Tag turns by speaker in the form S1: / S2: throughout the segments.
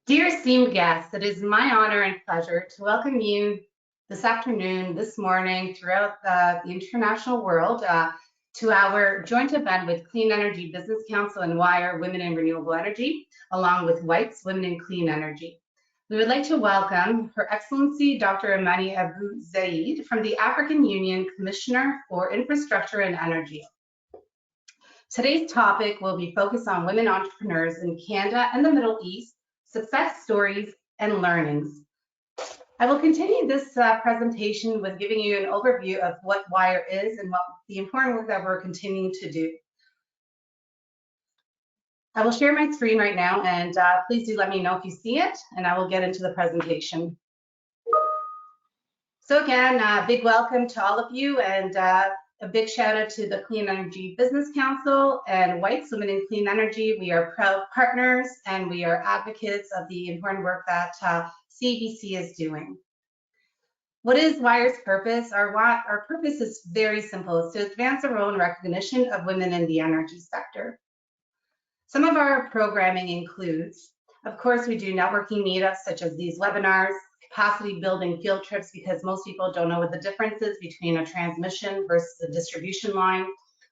S1: Dear esteemed guests, it is my honor and pleasure to welcome you this afternoon, this morning, throughout the international world to our joint event with Clean Energy Business Council and WIRE Women in Renewable Energy, along with WICE Women in Clean Energy. We would like to welcome Her Excellency Dr. Amani Abu Zaid from the African Union Commissioner for Infrastructure and Energy. Today's topic will be focused on women entrepreneurs in Canada and the Middle East, success stories and learnings. I will continue this presentation with giving you an overview of what WIRE is and what the important work that we're continuing to do. I will share my screen right now, and please do let me know if you see it, and I will get into the presentation. So again, big welcome to all of you, and a big shout out to the Clean Energy Business Council and WICE Women in Clean Energy. We are proud partners and we are advocates of the important work that CEBC is doing. What is WIRE's purpose? Our purpose is very simple. It's to advance our own recognition of women in the energy sector. Some of our programming includes, of course, we do networking meetups such as these webinars, capacity building field trips, because most people don't know what the difference is between a transmission versus a distribution line.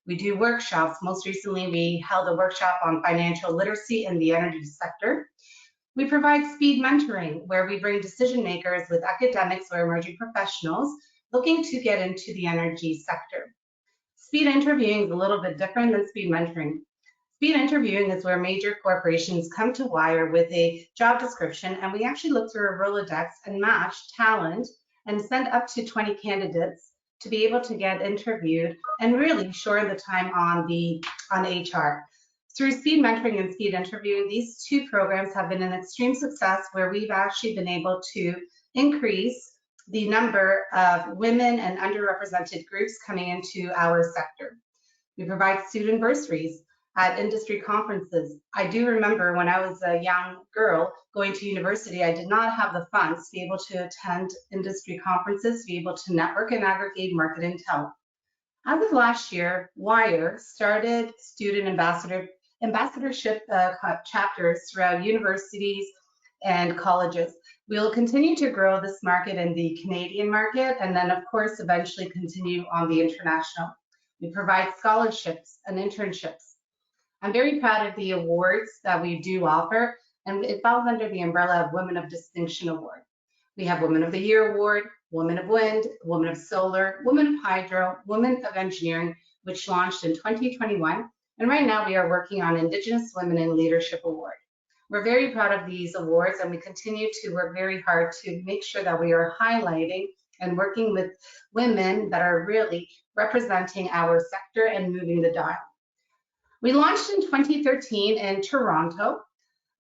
S1: We do workshops. Most recently, we held a workshop on financial literacy in the energy sector. We provide speed mentoring, where we bring decision makers with academics or emerging professionals looking to get into the energy sector. Speed interviewing is a little bit different than speed mentoring. Speed interviewing is where major corporations come to WIRE with a job description, and we actually look through a Rolodex and match talent and send up to 20 candidates to be able to get interviewed and really shorten the time on HR. Through speed mentoring and speed interviewing, these two programs have been an extreme success, where we've actually been able to increase the number of women and underrepresented groups coming into our sector. We provide student bursaries at industry conferences. I do remember when I was a young girl going to university, I did not have the funds to be able to attend industry conferences, to be able to network and aggregate market intel. As of last year, WIRE started student ambassadorship chapters throughout universities and colleges. We will continue to grow this market in the Canadian market, and then of course eventually continue on the international. We provide scholarships and internships. I'm very proud of the awards that we do offer, and it falls under the umbrella of Women of Distinction Award. We have Women of the Year Award, Women of Wind, Women of Solar, Women of Hydro, Women of Engineering, which launched in 2021. And right now we are working on Indigenous Women in Leadership Award. We're very proud of these awards, and we continue to work very hard to make sure that we are highlighting and working with women that are really representing our sector and moving the dial. We launched in 2013 in Toronto.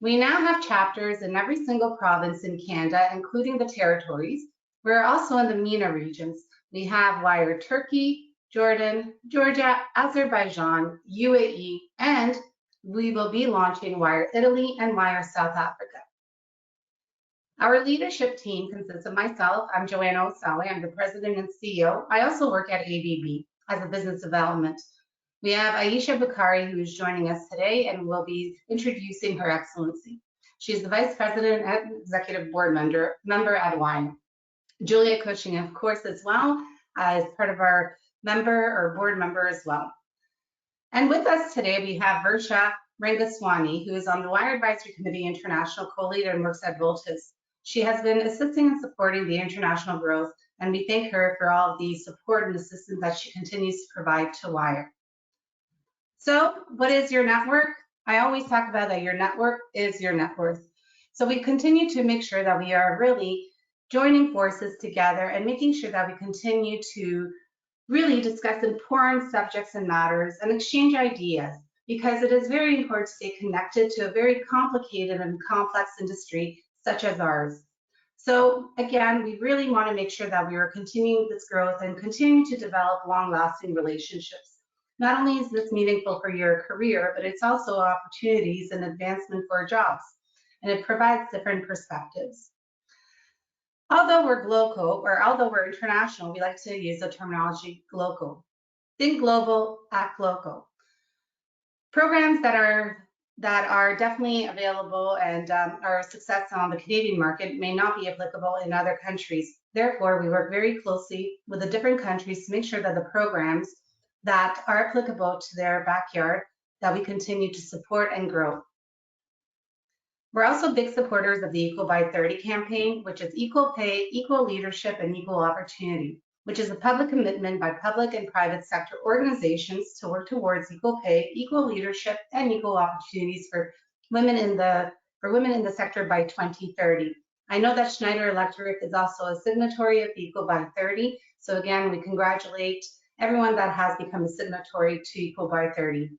S1: We now have chapters in every single province in Canada, including the territories. We're also in the MENA regions. We have WIRE Turkey, Jordan, Georgia, Azerbaijan, UAE, and we will be launching WIRE Italy and WIRE South Africa. Our leadership team consists of myself. I'm Joanna Osali. I'm the president and CEO. I also work at ABB as a business development. We have Aisha Bukhari, who is joining us today, and will be introducing Her Excellency. She is the Vice President and Executive Board member at WIRE. Julia Cushing, of course, as well, as part of our board member as well. And with us today, we have Versha Rangaswamy, who is on the WIRE Advisory Committee International co-leader and works at Voltus. She has been assisting and supporting the international growth, and we thank her for all of the support and assistance that she continues to provide to WIRE. So what is your network? I always talk about that your network is your net worth. So we continue to make sure that we are really joining forces together and making sure that we continue to really discuss important subjects and matters and exchange ideas, because it is very important to stay connected to a very complicated and complex industry such as ours. So again, we really want to make sure that we are continuing this growth and continuing to develop long-lasting relationships. Not only is this meaningful for your career, but it's also opportunities and advancement for jobs, and it provides different perspectives. Although we're local, or although we're international, we like to use the terminology local. Think global, act local. Programs that are that are definitely available and our success on the Canadian market may not be applicable in other countries. Therefore, we work very closely with the different countries to make sure that the programs that are applicable to their backyard, that we continue to support and grow. We're also big supporters of the Equal by 30 campaign, which is equal pay, equal leadership, and equal opportunity, which is a public commitment by public and private sector organizations to work towards equal pay, equal leadership, and equal opportunities for women in the sector by 2030. I know that Schneider Electric is also a signatory of the Equal by 30. So again, we congratulate everyone that has become a signatory to Equal by 30.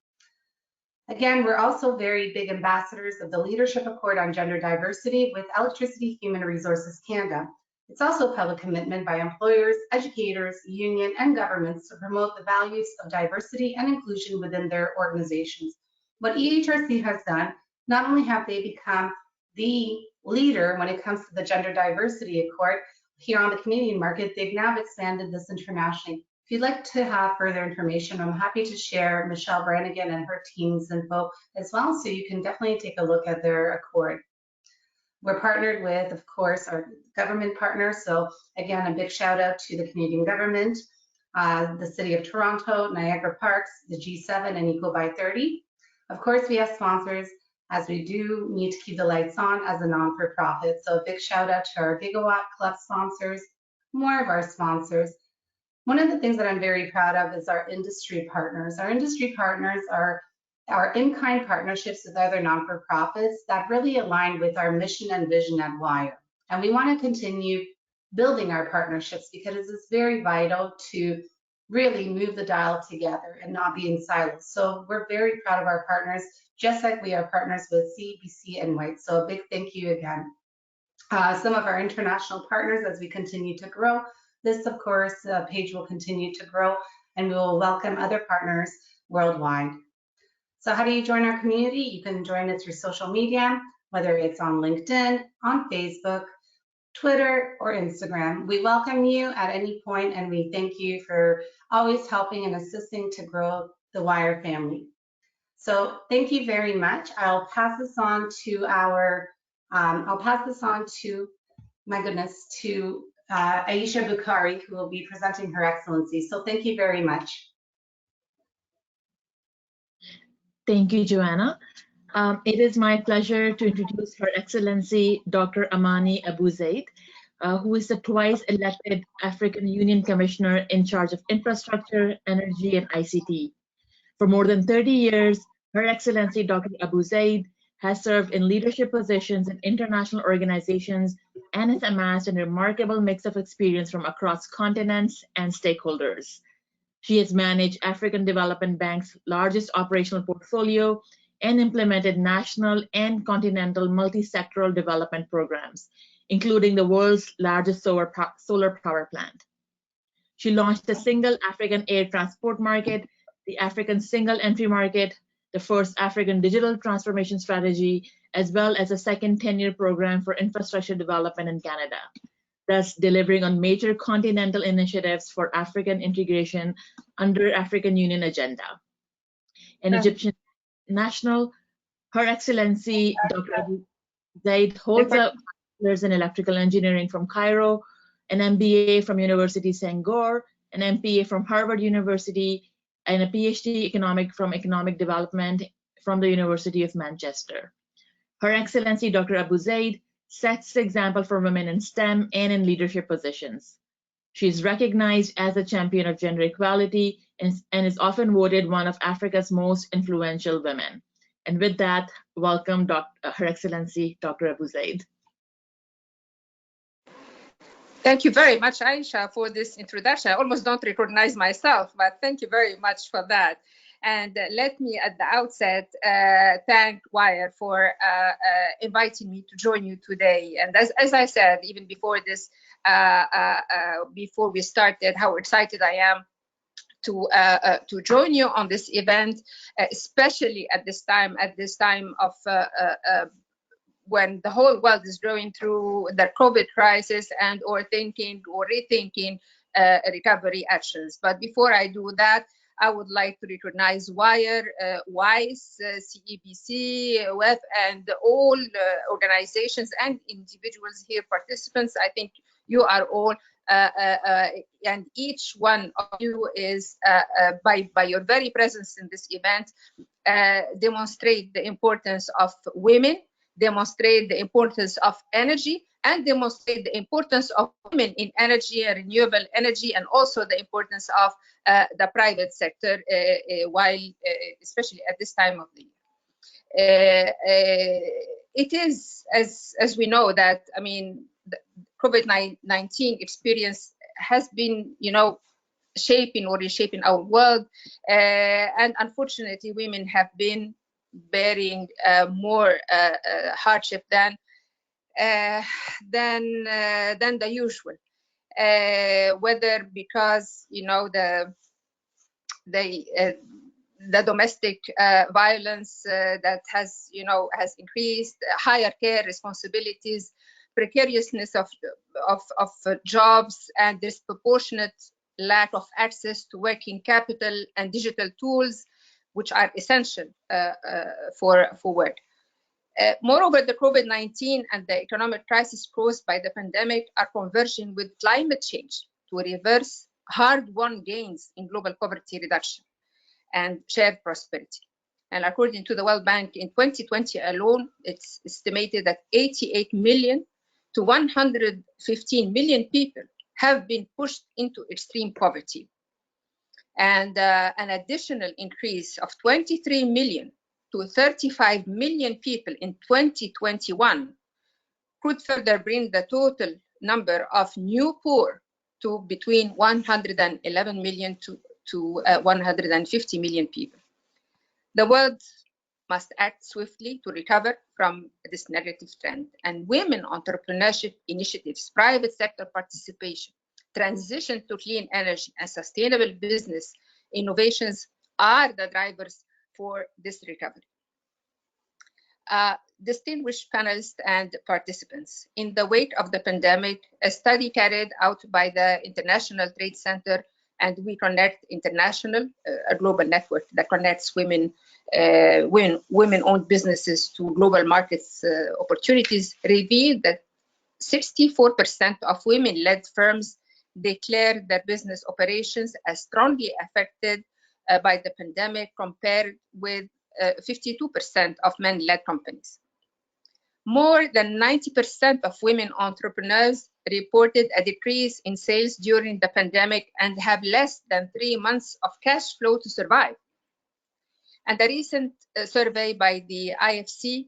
S1: Again, we're also very big ambassadors of the Leadership Accord on Gender Diversity with Electricity Human Resources Canada. It's also a public commitment by employers, educators, union, and governments to promote the values of diversity and inclusion within their organizations. What EHRC has done, not only have they become the leader when it comes to the Gender Diversity Accord here on the Canadian market, they've now expanded this internationally. If you'd like to have further information, I'm happy to share Michelle Brannigan and her team's info as well, so you can definitely take a look at their accord. We're partnered with, of course, our government partners. So again, a big shout out to the Canadian government, the City of Toronto, Niagara Parks, the G7, and Equal by 30. Of course, we have sponsors, as we do need to keep the lights on as a non-for-profit. So a big shout out to our Gigawatt Club sponsors, more of our sponsors. One of the things that I'm very proud of is our industry partners. Our industry partners are our in-kind partnerships with other non-for-profits that really align with our mission and vision at WIRE. And we want to continue building our partnerships because it's very vital to really move the dial together and not be in silos. So we're very proud of our partners, just like we are partners with CEBC and WICE. So a big thank you again. Some of our international partners as we continue to grow. This, of course, page will continue to grow, and we will welcome other partners worldwide. So how do you join our community? You can join us through social media, whether it's on LinkedIn, on Facebook, Twitter, or Instagram. We welcome you at any point, and we thank you for always helping and assisting to grow the WIRE family. So thank you very much. I'll pass this on to Aisha Bukhari, who will be presenting Her Excellency. So thank you very much.
S2: Thank you, Joanna. It is my pleasure to introduce Her Excellency Dr. Amani Abu Zaid, who is the twice elected African Union Commissioner in charge of infrastructure, energy, and ICT. For more than 30 years, Her Excellency Dr. Abu Zaid has served in leadership positions in international organizations and has amassed a remarkable mix of experience from across continents and stakeholders. She has managed African Development Bank's largest operational portfolio and implemented national and continental multi-sectoral development programs, including the world's largest solar power plant. She launched the single African air transport market, the African single entry market, the first African digital transformation strategy, as well as a second 10-year program for infrastructure development in Canada, thus delivering on major continental initiatives for African integration under African Union agenda. An Egyptian national, Her Excellency Dr. Abu Zaid holds a bachelor's in electrical engineering from Cairo, an MBA from University Senghor, an MPA from Harvard University, and a PhD from economic development from the University of Manchester. Her Excellency Dr. Abu Zaid sets the example for women in STEM and in leadership positions. She is recognized as a champion of gender equality and is often voted one of Africa's most influential women. And with that, welcome Her Excellency Dr. Abu Zaid.
S3: Thank you very much, Aisha, for this introduction. I almost don't recognize myself, but thank you very much for that. And let me at the outset thank WIRE for inviting me to join you today. And as I said, even before this, before we started, how excited I am to join you on this event, especially at this time of when the whole world is going through the COVID crisis or thinking or rethinking recovery actions. But before I do that, I would like to recognize WIRE, WICE, CEBC, WEF, and all organizations and individuals here, participants. I think you are all, and each one of you is, by your very presence in this event, demonstrate the importance of women, demonstrate the importance of energy, and demonstrate the importance of women in energy and renewable energy, and also the importance of the private sector, while especially at this time of the year. It is, as we know, that, I mean, the COVID-19 experience has been, shaping or reshaping our world, and unfortunately, women have been bearing more hardship than the usual, whether because the domestic violence that has increased, higher care responsibilities, precariousness of jobs, and disproportionate lack of access to working capital and digital tools, which are essential for work. Moreover, the COVID-19 and the economic crisis caused by the pandemic are converging with climate change to reverse hard-won gains in global poverty reduction and shared prosperity. And according to the World Bank, in 2020 alone, it's estimated that 88 million to 115 million people have been pushed into extreme poverty. And an additional increase of 23 million to 35 million people in 2021 could further bring the total number of new poor to between 111 million to 150 million people. The world must act swiftly to recover from this negative trend, and women entrepreneurship initiatives, private sector participation, transition to clean energy, and sustainable business innovations are the drivers for this recovery. Distinguished panelists and participants, in the wake of the pandemic, a study carried out by the International Trade Center and We Connect International, a global network that connects women-owned businesses to global markets opportunities, revealed that 64% of women-led firms declared their business operations as strongly affected by the pandemic, compared with 52% of men-led companies. More than 90% of women entrepreneurs reported a decrease in sales during the pandemic and have less than 3 months of cash flow to survive. And a recent survey by the IFC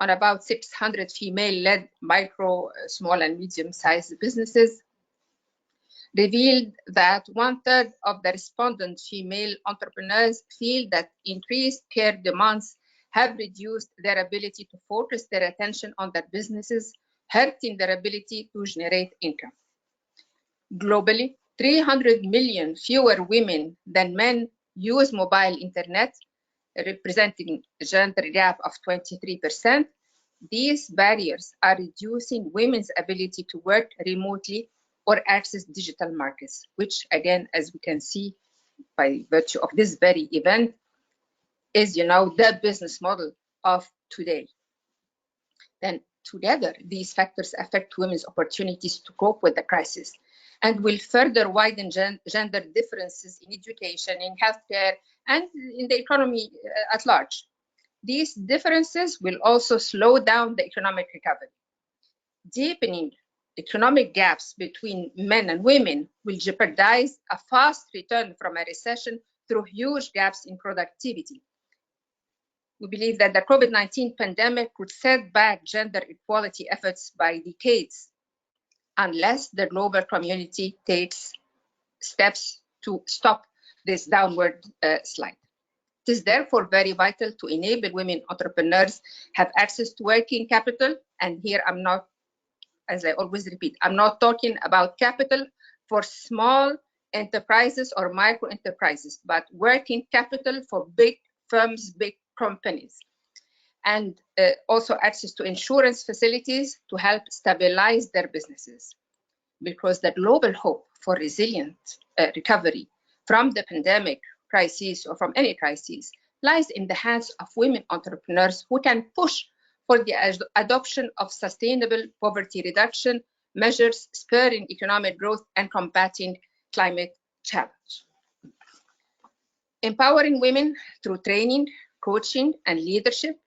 S3: on about 600 female-led micro, small, and medium-sized businesses revealed that 1/3 of the respondent female entrepreneurs feel that increased care demands have reduced their ability to focus their attention on their businesses, hurting their ability to generate income. Globally, 300 million fewer women than men use mobile internet, representing a gender gap of 23%. These barriers are reducing women's ability to work remotely or access digital markets, which again, as we can see by virtue of this very event, is the business model of today. Then together, these factors affect women's opportunities to cope with the crisis and will further widen gender differences in education, in healthcare, and in the economy at large. These differences will also slow down the economic recovery. Deepening economic gaps between men and women will jeopardize a fast return from a recession through huge gaps in productivity. We believe that the COVID-19 pandemic could set back gender equality efforts by decades unless the global community takes steps to stop this downward slide. It is therefore very vital to enable women entrepreneurs have access to working capital. And here I'm not, as I always repeat, I'm not talking about capital for small enterprises or micro enterprises, but working capital for big firms, big companies, and also access to insurance facilities to help stabilize their businesses. Because the global hope for resilient recovery from the pandemic crises or from any crises lies in the hands of women entrepreneurs who can push for the adoption of sustainable poverty reduction measures, spurring economic growth and combating climate challenge. Empowering women through training, coaching, and leadership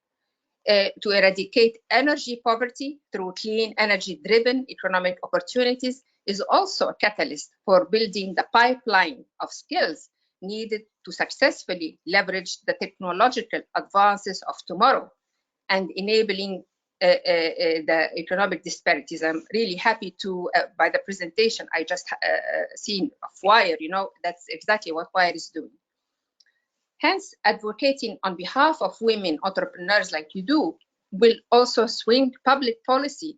S3: to eradicate energy poverty through clean energy-driven economic opportunities is also a catalyst for building the pipeline of skills needed to successfully leverage the technological advances of tomorrow and enabling the economic disparities. I'm really happy to, by the presentation I just seen of WIRE, that's exactly what WIRE is doing. Hence, advocating on behalf of women entrepreneurs like you do will also swing public policy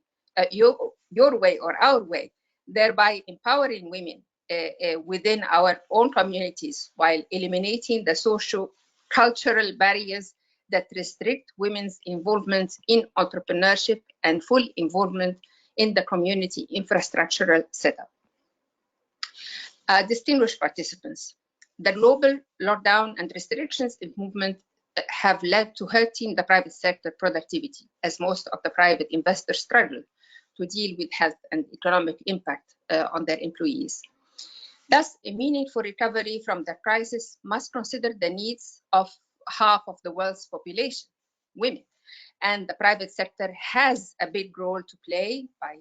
S3: your way or our way, thereby empowering women within our own communities while eliminating the socio-cultural barriers that restrict women's involvement in entrepreneurship and full involvement in the community infrastructural setup. Distinguished participants, the global lockdown and restrictions in movement have led to hurting the private sector productivity, as most of the private investors struggle to deal with health and economic impact on their employees. Thus, a meaningful recovery from the crisis must consider the needs of half of the world's population, women, and the private sector has a big role to play by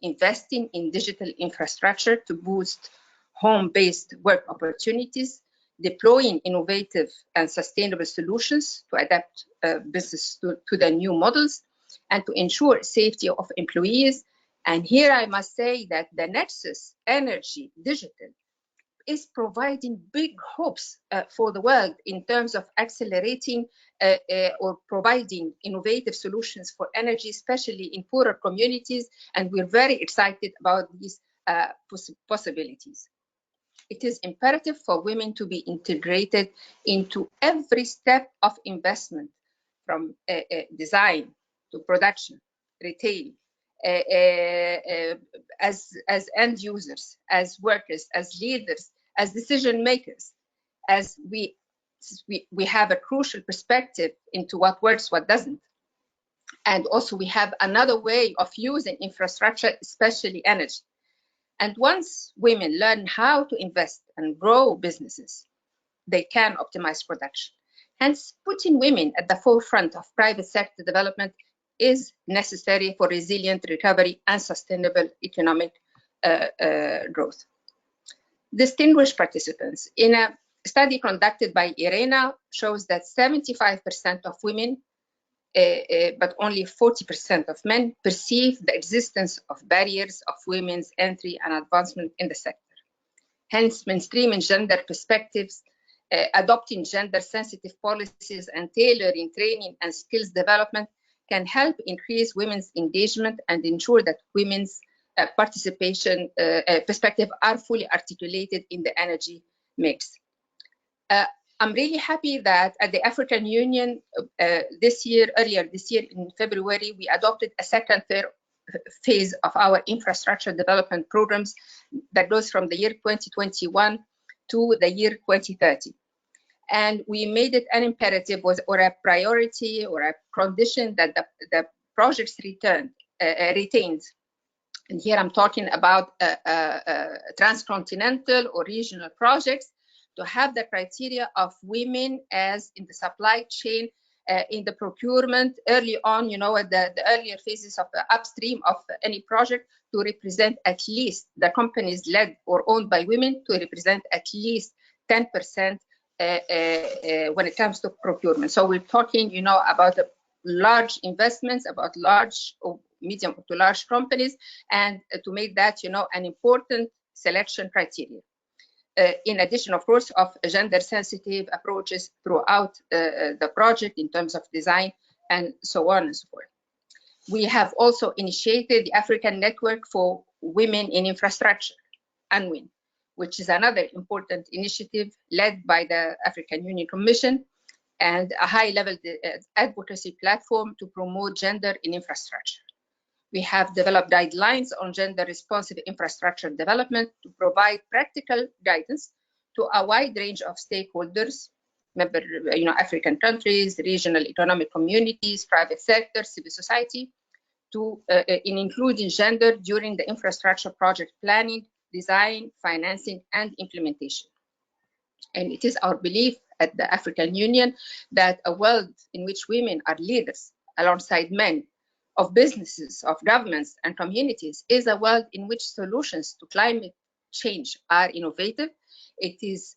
S3: investing in digital infrastructure to boost home-based work opportunities, deploying innovative and sustainable solutions to adapt business to the new models, and to ensure safety of employees. And here I must say that the Nexus Energy Digital is providing big hopes for the world in terms of accelerating or providing innovative solutions for energy, especially in poorer communities. And we're very excited about these possibilities. It is imperative for women to be integrated into every step of investment, from design to production, retail, as end users, as workers, as leaders, as decision makers, as we have a crucial perspective into what works, what doesn't. And also we have another way of using infrastructure, especially energy. And once women learn how to invest and grow businesses, they can optimize production. Hence, putting women at the forefront of private sector development is necessary for resilient recovery and sustainable economic growth. Distinguished participants, in a study conducted by IRENA shows that 75% of women, but only 40% of men, perceive the existence of barriers of women's entry and advancement in the sector. Hence, mainstreaming gender perspectives, adopting gender-sensitive policies, and tailoring training and skills development can help increase women's engagement and ensure that women's participation perspective are fully articulated in the energy mix. I'm really happy that at the African Union earlier this year in February, we adopted a second phase of our infrastructure development programs that goes from the year 2021 to the year 2030. And we made it an imperative or a priority or a condition that the projects retained. And here I'm talking about transcontinental or regional projects, to have the criteria of women as in the supply chain, in the procurement early on, at the earlier phases of the upstream of any project, to represent at least the companies led or owned by women, to represent at least 10% when it comes to procurement. So we're talking, about large investments, about large or medium to large companies, and to make that, an important selection criteria. In addition, of course, of gender-sensitive approaches throughout the project in terms of design and so on and so forth. We have also initiated the African Network for Women in Infrastructure, UNWIN, which is another important initiative led by the African Union Commission and a high-level advocacy platform to promote gender in infrastructure. We have developed guidelines on gender-responsive infrastructure development to provide practical guidance to a wide range of stakeholders, member, African countries, regional economic communities, private sector, civil society, in including gender during the infrastructure project planning, design, financing, and implementation. And it is our belief at the African Union that a world in which women are leaders alongside men, of businesses, of governments, and communities, is a world in which solutions to climate change are innovative. It is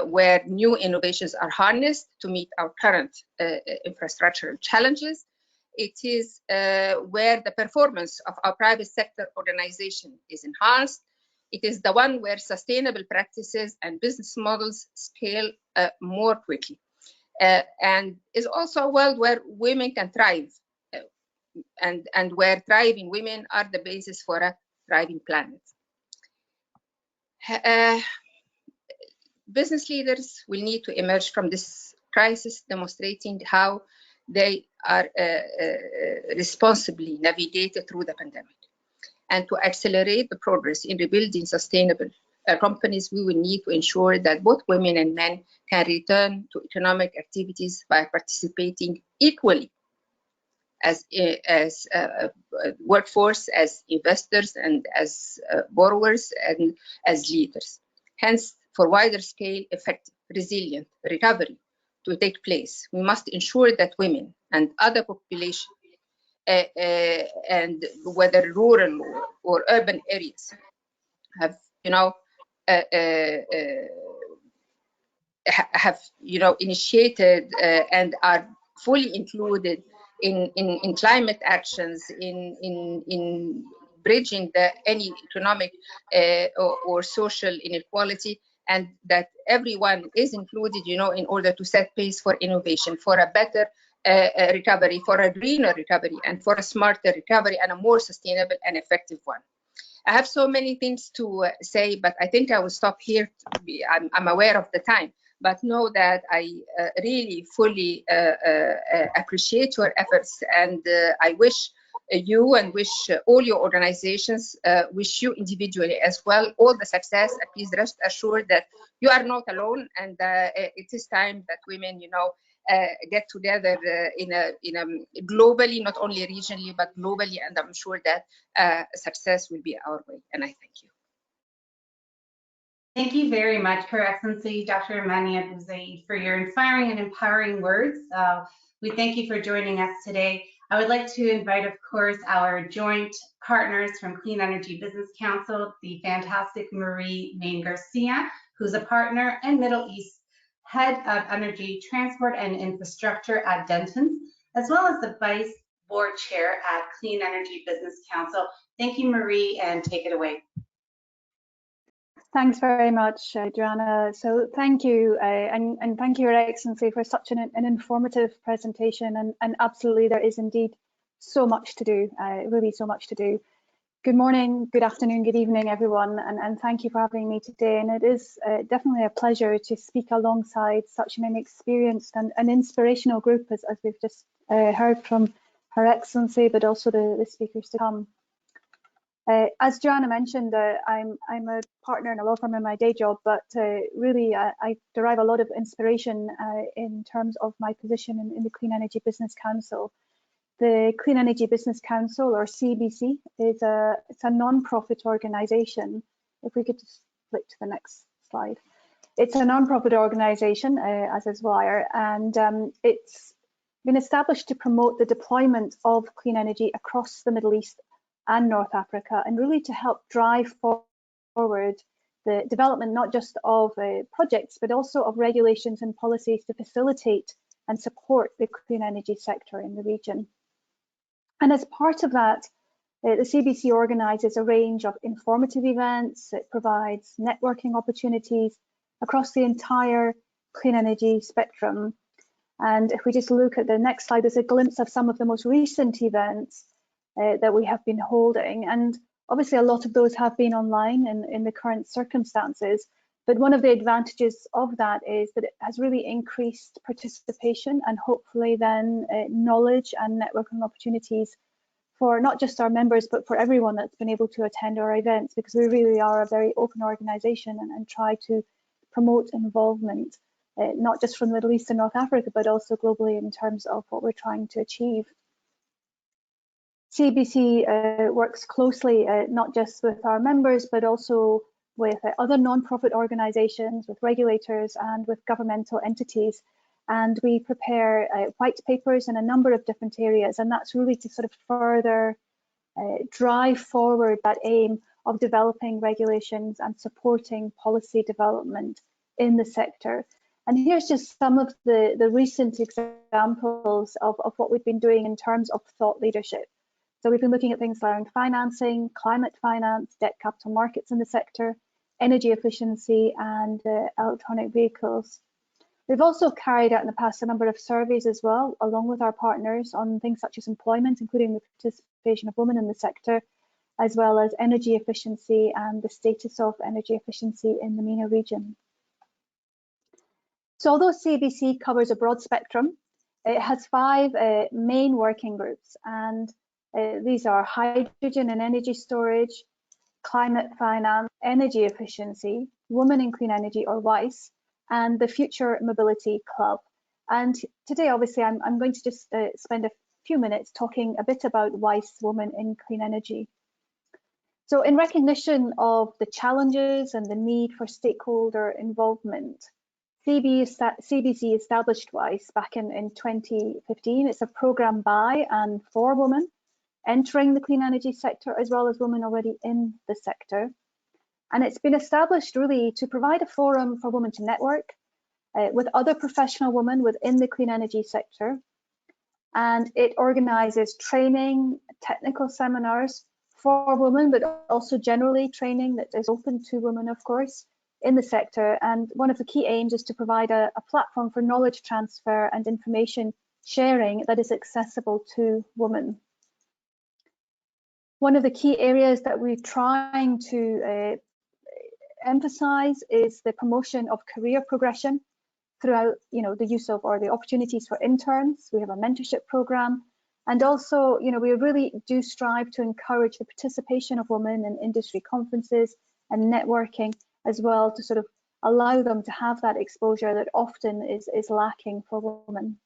S3: where new innovations are harnessed to meet our current infrastructural challenges. It is where the performance of our private sector organization is enhanced. It is the one where sustainable practices and business models scale more quickly. And is also a world where women can thrive and where thriving women are the basis for a thriving planet. Business leaders will need to emerge from this crisis demonstrating how they are responsibly navigated through the pandemic. And to accelerate the progress in rebuilding sustainable companies, we will need to ensure that both women and men can return to economic activities by participating equally as workforce, as investors, and as borrowers, and as leaders. Hence, for wider scale, effective, resilient recovery to take place, we must ensure that women and other populations, and whether rural or urban areas, have initiated and are fully included in climate actions, in bridging any economic or social inequality, and that everyone is included, in order to set pace for innovation, for a better recovery, for a greener recovery, and for a smarter recovery, and a more sustainable and effective one. I have so many things to say, but I think I will stop here. I'm aware of the time, but know that I really fully appreciate your efforts, and I wish you and wish all your organizations, wish you individually as well, all the success. And please rest assured that you are not alone, and it is time that women, get together in a globally, not only regionally, but globally, and I'm sure that success will be our way. And I thank you.
S1: Thank you very much, Her Excellency Dr. Amani Abu-Zeid, for your inspiring and empowering words. We thank you for joining us today. I would like to invite, of course, our joint partners from Clean Energy Business Council, the fantastic Marie Main-Garcia, who's a partner and Middle East Head of Energy, Transport and Infrastructure at Denton's, as well as the Vice Board Chair at Clean Energy Business Council. Thank you, Marie, and take it away.
S4: Thanks very much, Joanna. So thank you, and thank you, Your Excellency, for such an informative presentation. And absolutely, there is indeed so much to do, really so much to do. Good morning, good afternoon, good evening, everyone, and thank you for having me today. And it is definitely a pleasure to speak alongside such an experienced and an inspirational group, as we've just heard from Her Excellency, but also the speakers to come. As Joanna mentioned, I'm a partner in a law firm in my day job, but really I derive a lot of inspiration in terms of my position in the Clean Energy Business Council. The Clean Energy Business Council, or CEBC, it's a non-profit organisation. If we could just flick to the next slide. It's a non-profit organisation, as is WIRE, and it's been established to promote the deployment of clean energy across the Middle East and North Africa, and really to help drive forward the development not just of projects, but also of regulations and policies to facilitate and support the clean energy sector in the region. And as part of that, the CEBC organises a range of informative events. It provides networking opportunities across the entire clean energy spectrum. And if we just look at the next slide, there's a glimpse of some of the most recent events that we have been holding. And obviously a lot of those have been online in the current circumstances. But one of the advantages of that is that it has really increased participation and hopefully then knowledge and networking opportunities for not just our members, but for everyone that's been able to attend our events, because we really are a very open organisation and try to promote involvement, not just from the Middle East and North Africa, but also globally in terms of what we're trying to achieve. CEBC works closely not just with our members, but also with other non-profit organisations, with regulators and with governmental entities. And we prepare white papers in a number of different areas, and that's really to sort of further drive forward that aim of developing regulations and supporting policy development in the sector. And here's just some of the recent examples of what we've been doing in terms of thought leadership. So we've been looking at things around financing, climate finance, debt capital markets in the sector, energy efficiency, and electronic vehicles. We've also carried out in the past a number of surveys as well, along with our partners, on things such as employment, including the participation of women in the sector, as well as energy efficiency and the status of energy efficiency in the MENA region. So although CEBC covers a broad spectrum, it has 5 main working groups, and these are hydrogen and energy storage, climate finance, energy efficiency, women in clean energy or WICE, and the Future Mobility Club. And today, obviously, I'm going to just spend a few minutes talking a bit about WICE, Women in Clean Energy. So in recognition of the challenges and the need for stakeholder involvement, CEBC established WICE back in 2015. It's a programme by and for women entering the clean energy sector, as well as women already in the sector. And it's been established really to provide a forum for women to network with other professional women within the clean energy sector. And it organises training, technical seminars for women, but also generally training that is open to women, of course, in the sector. And one of the key aims is to provide a platform for knowledge transfer and information sharing that is accessible to women. One of the key areas that we're trying to emphasize is the promotion of career progression throughout, the use of or the opportunities for interns. We have a mentorship program, and also, we really do strive to encourage the participation of women in industry conferences and networking as well, to sort of allow them to have that exposure that often is lacking for women.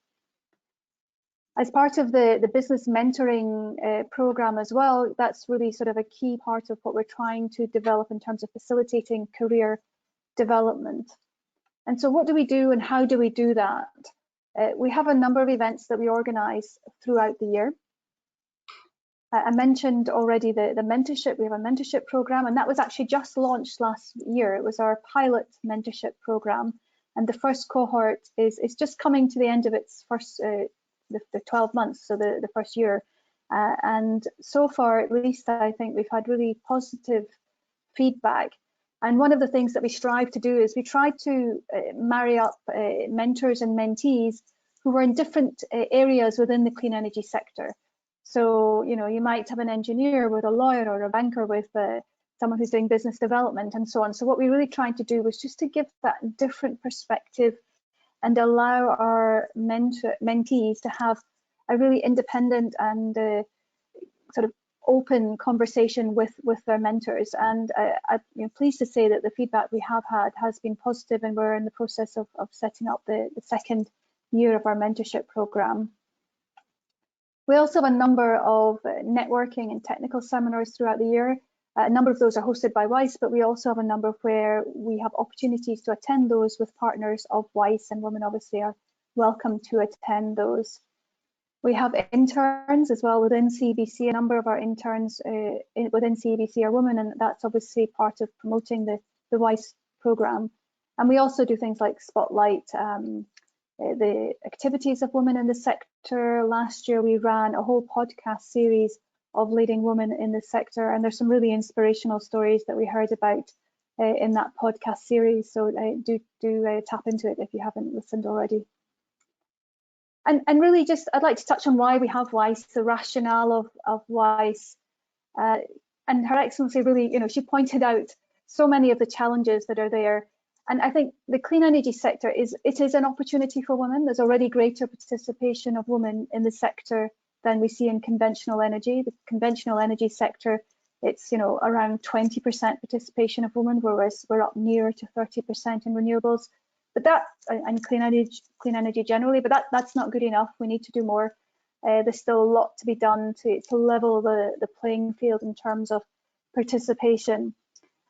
S4: As part of the business mentoring program as well, that's really sort of a key part of what we're trying to develop in terms of facilitating career development. And so what do we do and how do we do that? We have a number of events that we organise throughout the year. I mentioned already the mentorship. We have a mentorship program, and that was actually just launched last year. It was our pilot mentorship program, and the first cohort is just coming to the end of its first the 12 months, so the first year. And so far, at least, I think we've had really positive feedback. And one of the things that we strive to do is we try to marry up mentors and mentees who are in different areas within the clean energy sector. So, you might have an engineer with a lawyer, or a banker with someone who's doing business development, and so on. So what we really tried to do was just to give that different perspective and allow our mentees to have a really independent and sort of open conversation with their mentors. And I'm pleased to say that the feedback we have had has been positive, and we're in the process of setting up the second year of our mentorship program. We also have a number of networking and technical seminars throughout the year. A number of those are hosted by WICE, but we also have a number where we have opportunities to attend those with partners of WICE, and women obviously are welcome to attend those. We have interns as well within CEBC. A number of our interns within CEBC are women, and that's obviously part of promoting the WICE program. And we also do things like spotlight the activities of women in the sector. Last year, we ran a whole podcast series of leading women in the sector, and there's some really inspirational stories that we heard about in that podcast series. So do tap into it if you haven't listened already. And really, just I'd like to touch on why we have WICE, the rationale of WICE. And Her Excellency really, she pointed out so many of the challenges that are there. And I think the clean energy sector is an opportunity for women. There's already greater participation of women in the sector than we see in conventional energy. The conventional energy sector it's around 20% participation of women, whereas we're up near to 30% in renewables. But that, and clean energy generally, but that's not good enough. We need to do more. There's still a lot to be done to level the playing field in terms of participation.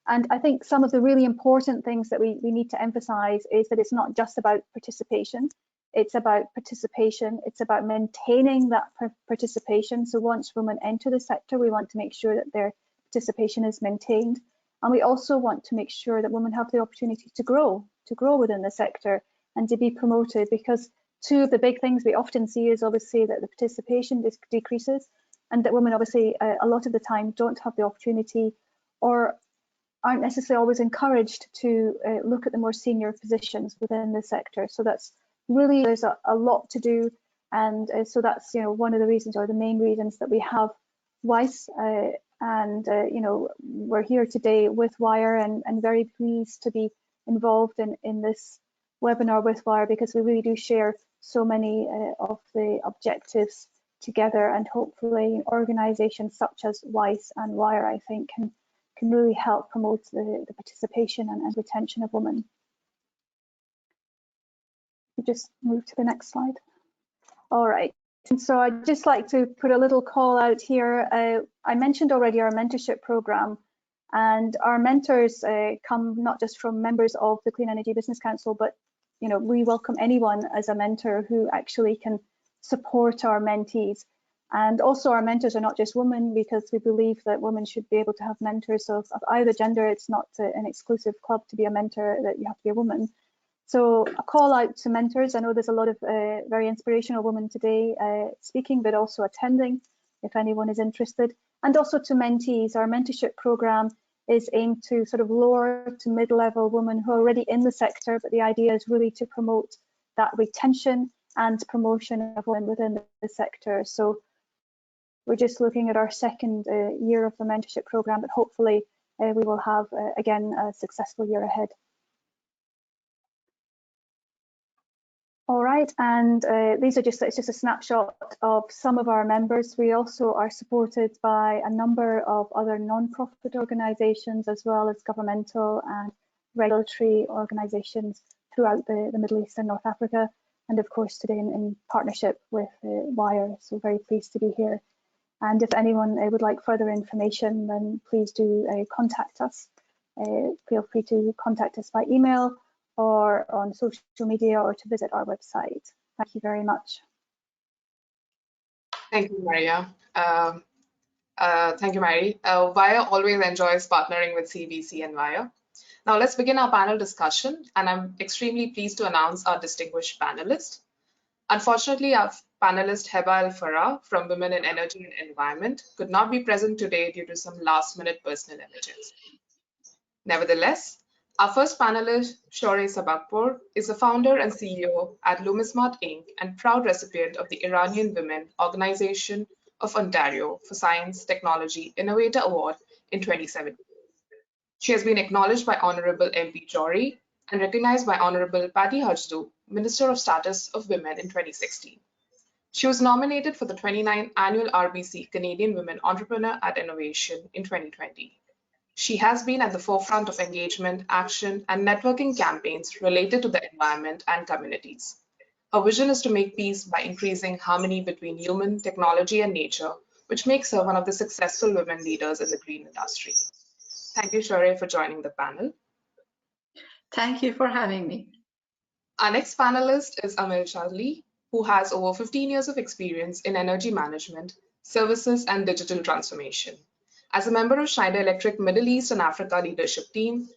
S4: And I think some of the really important things that we need to emphasize is that it's not just about participation. It's about participation. It's about maintaining that participation. So once women enter the sector, we want to make sure that their participation is maintained. And we also want to make sure that women have the opportunity to grow within the sector and to be promoted, because two of the big things we often see is obviously that the participation decreases, and that women obviously a lot of the time don't have the opportunity or aren't necessarily always encouraged to look at the more senior positions within the sector. So that's really, there's a lot to do, and so that's one of the reasons, or the main reasons, that we have WICE, and we're here today with WIRE, and very pleased to be involved in this webinar with WIRE, because we really do share so many of the objectives together, and hopefully organisations such as WICE and WIRE, I think, can really help promote the participation and retention of women. You just move to the next slide. All right, and so I'd just like to put a little call out here. I mentioned already our mentorship program, and our mentors come not just from members of the Clean Energy Business Council, but we welcome anyone as a mentor who actually can support our mentees. And also our mentors are not just women, because we believe that women should be able to have mentors of either gender. It's not an exclusive club to be a mentor that you have to be a woman. So a call out to mentors. I know there's a lot of very inspirational women today speaking, but also attending, if anyone is interested. And also to mentees. Our mentorship program is aimed to sort of lower to mid-level women who are already in the sector, but the idea is really to promote that retention and promotion of women within the sector. So we're just looking at our second year of the mentorship program, but hopefully we will have, again, a successful year ahead. All right, and it's just a snapshot of some of our members. We also are supported by a number of other non-profit organisations, as well as governmental and regulatory organisations throughout the Middle East and North Africa, and of course today in partnership with WIRE. So very pleased to be here. And if anyone would like further information, then please do contact us. Feel free to contact us by email or on social media, or to visit our website. Thank you very much.
S5: Thank you, Maria. Thank you, Mary. WIRE always enjoys partnering with CEBC and WIRE. Now let's begin our panel discussion, and I'm extremely pleased to announce our distinguished panelists. Unfortunately, our panelist Heba El Farah from Women in Energy and Environment could not be present today due to some last-minute personal emergency. Nevertheless, our first panelist, Shawri Sabapur, is the founder and CEO at Lumismart Inc. and proud recipient of the Iranian Women Organization of Ontario for Science Technology Innovator Award in 2017. She has been acknowledged by Honorable MP Jory and recognized by Honorable Patty Hajdu, Minister of Status of Women, in 2016. She was nominated for the 29th Annual RBC Canadian Women Entrepreneur at Innovation in 2020. She has been at the forefront of engagement, action, and networking campaigns related to the environment and communities. Her vision is to make peace by increasing harmony between human, technology, and nature, which makes her one of the successful women leaders in the green industry. Thank you, Shawri, for joining the panel.
S6: Thank you for having me.
S5: Our next panelist is Amir Charlie, who has over 15 years of experience in energy management, services, and digital transformation. As a member of Schneider Electric Middle East and Africa leadership team,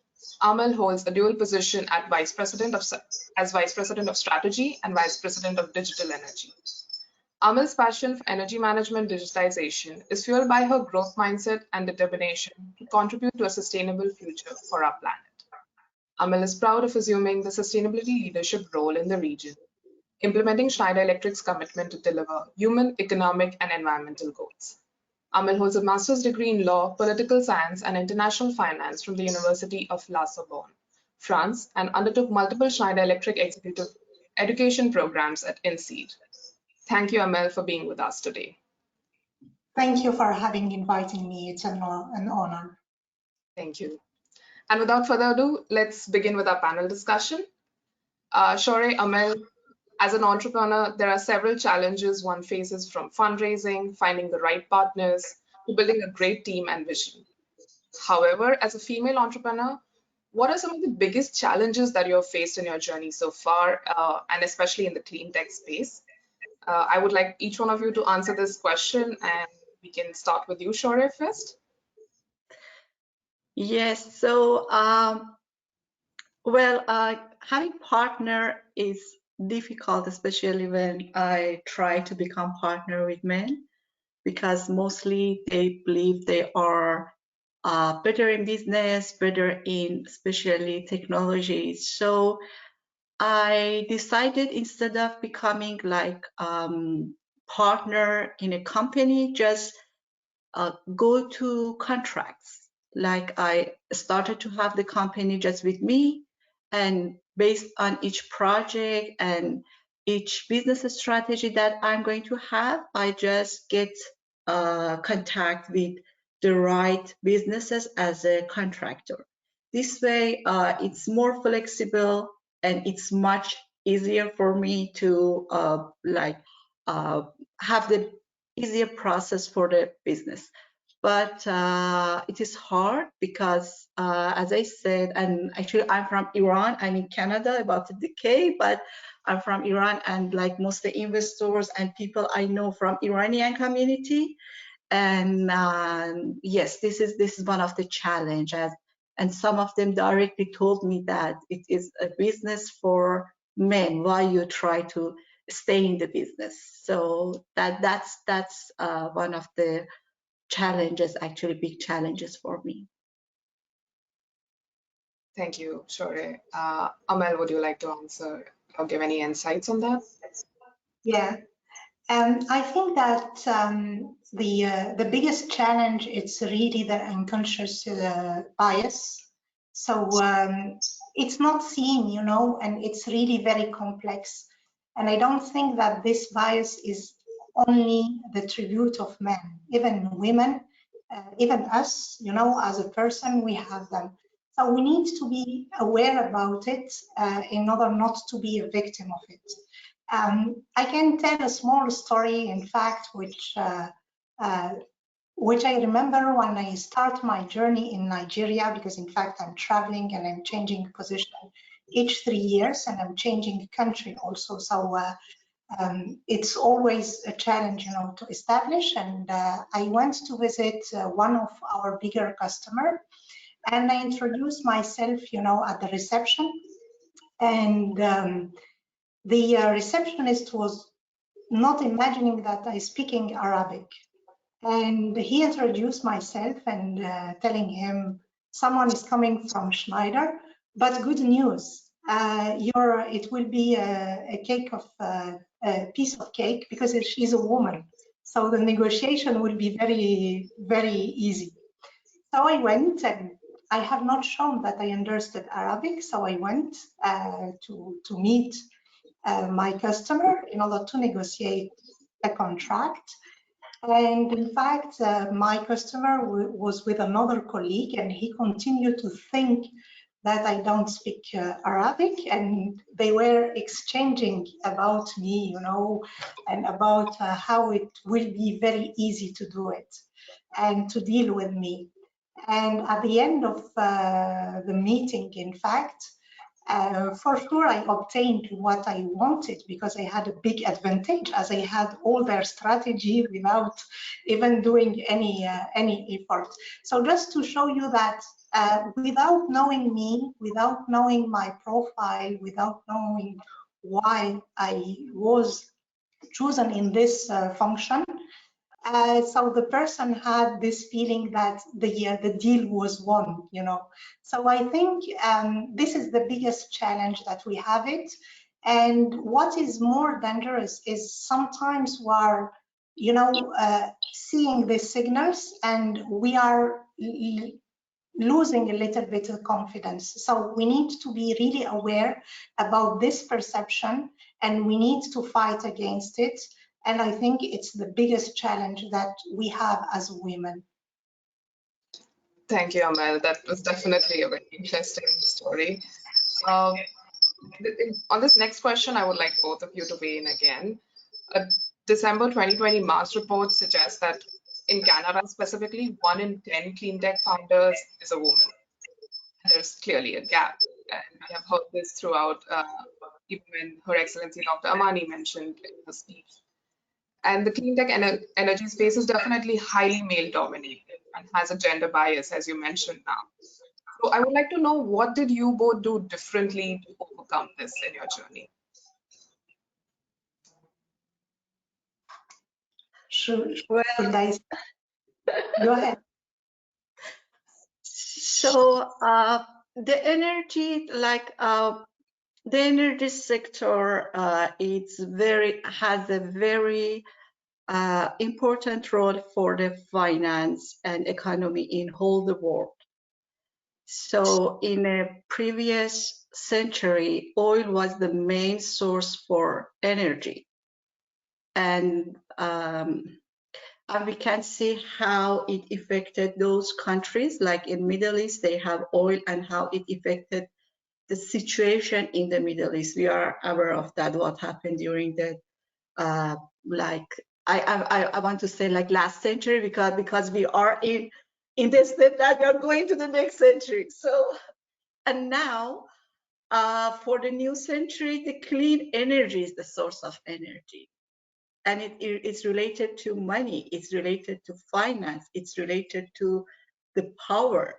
S5: Amir holds a dual position as Vice President of Strategy and Vice President of Digital Energy. Amir's passion for energy management digitization is fueled by her growth mindset and determination to contribute to a sustainable future for our planet. Amir is proud of assuming the sustainability leadership role in the region, implementing Schneider Electric's commitment to deliver human, economic, and environmental goals. Amir holds a master's degree in law, political science, and international finance from the University of La Sorbonne, France, and undertook multiple Schneider Electric executive education programs at INSEAD. Thank you, Amir, for being with us today.
S7: Thank you for inviting me. It's an honor.
S5: Thank you. And without further ado, let's begin with our panel discussion. Shawri, Amir, as an entrepreneur, there are several challenges one faces, from fundraising, finding the right partners, to building a great team and vision. However, as a female entrepreneur, what are some of the biggest challenges that you have faced in your journey so far, and especially in the clean tech space? I would like each one of you to answer this question, and we can start with you, Shawri, first.
S6: Yes, so having partner is difficult, especially when I try to become partner with men, because mostly they believe they are better in business, better in especially technology. So I decided, instead of becoming like partner in a company, just go to contracts. Like I started to have the company just with me, and based on each project and each business strategy that I'm going to have, I just get contact with the right businesses as a contractor. This way, it's more flexible and it's much easier for me to have the easier process for the business. But it is hard because, as I said, and actually I'm from Iran. I'm in Canada about a decade, but I'm from Iran, and like most of the investors and people I know from Iranian community. And yes, this is one of the challenges. And some of them directly told me that it is a business for men. Why you try to stay in the business? So that's one of the challenges, actually big challenges for me.
S5: Thank you, Shawri. Amel, would you like to answer or give any insights on that?
S7: Yeah, I think that the biggest challenge, it's really the unconscious bias. So it's not seen, you know, and it's really very complex. And I don't think that this bias is only the tribute of men, even women, even us, you know, as a person, we have them. So we need to be aware about it in order not to be a victim of it. I can tell a small story, in fact, which I remember when I start my journey in Nigeria, because in fact I'm traveling and I'm changing position each 3 years, and I'm changing country also. So it's always a challenge, you know, to establish. And I went to visit one of our bigger customer, and I introduced myself, you know, at the reception. And the receptionist was not imagining that I speaking Arabic. And he introduced myself and telling him, someone is coming from Schneider, but good news, it will be a cake of a piece of cake, because she's a woman. So the negotiation will be very, very easy. So I went, and I have not shown that I understood Arabic. So I went to meet my customer in order to negotiate a contract. And in fact, my customer was with another colleague, and he continued to think that I don't speak Arabic, and they were exchanging about me, you know, and about how it will be very easy to do it and to deal with me. And at the end of the meeting, in fact, for sure, I obtained what I wanted, because I had a big advantage, as I had all their strategy without even doing any effort. So just to show you that without knowing me, without knowing my profile, without knowing why I was chosen in this function, so the person had this feeling that the deal was won, you know. So I think this is the biggest challenge that we have it. And what is more dangerous is sometimes we're, you know, seeing the signals, and we are losing a little bit of confidence. So we need to be really aware about this perception, and we need to fight against it. And I think it's the biggest challenge that we have as women.
S5: Thank you, Amel. That was definitely a very interesting story. On this next question, I would like both of you to weigh in again. A December 2020 Mars report suggests that in Canada specifically, 1 in 10 clean tech founders is a woman. There's clearly a gap, and we have heard this throughout, even when Her Excellency Dr. Amani mentioned in her speech. And the clean tech energy space is definitely highly male dominated and has a gender bias, as you mentioned now. So I would like to know, what did you both do differently to overcome this in your journey?
S7: Should I go ahead?
S6: So the energy, the energy sector, has a very important role for the finance and economy in whole the world. So in a previous century, oil was the main source for energy. And we can see how it affected those countries, like in Middle East, they have oil, and how it affected the situation in the Middle East. We are aware of that, what happened during the, I want to say like last century, because we are in the step that we are going to the next century. So, and now for the new century, the clean energy is the source of energy. And it's related to money, it's related to finance, it's related to the power.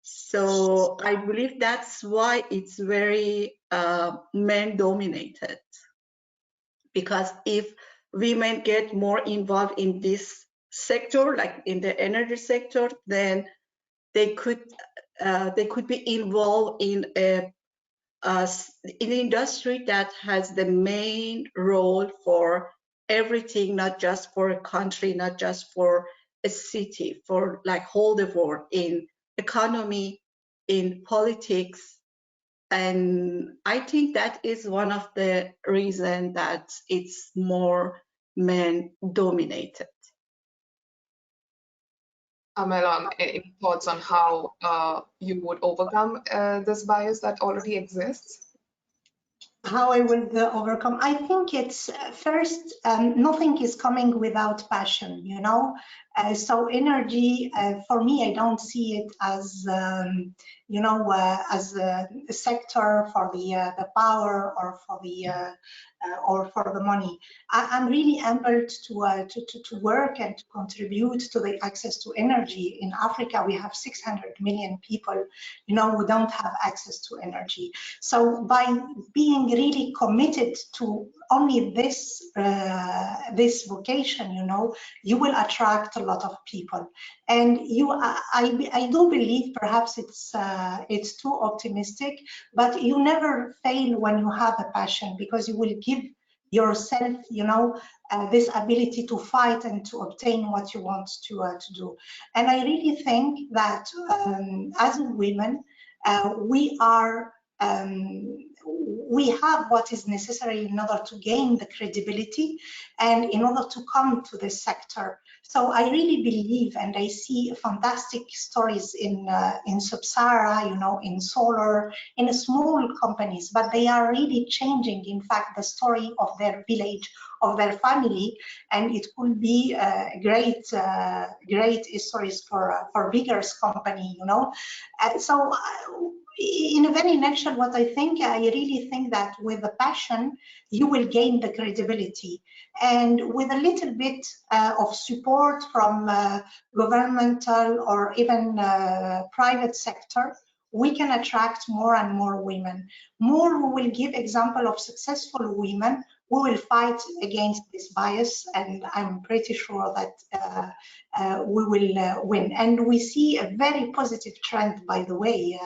S6: So I believe that's why it's very men dominated. Because if women get more involved in this sector, like in the energy sector, then they could be involved in an industry that has the main role for everything, not just for a country, not just for a city, for like whole the world, in economy, in politics. And I think that is one of the reasons that it's more men dominated.
S5: Amel, any thoughts on how you would overcome this bias that already exists?
S7: How I will overcome? I think it's first, nothing is coming without passion, you know. So energy, for me, I don't see it as, you know, as a sector for the power or for the money. I'm really humbled to work and to contribute to the access to energy. In Africa, we have 600 million people, you know, who don't have access to energy. So by being really committed to only this vocation, you know, you will attract a lot of people. And I do believe perhaps it's too optimistic, but you never fail when you have a passion, because you will give yourself, you know, this ability to fight and to obtain what you want to do. And I really think that as women, we have what is necessary in order to gain the credibility and in order to come to this sector. So I really believe, and I see fantastic stories in Sub-Sahara, you know, in solar, in small companies, but they are really changing, in fact, the story of their village, of their family, and it could be great stories for bigger company, you know. So in a very nutshell, what I really think that with the passion, you will gain the credibility. And with a little bit of support from governmental or even private sector, we can attract more and more women. More who will give example of successful women, we will fight against this bias, and I'm pretty sure that we will win. And we see a very positive trend, by the way.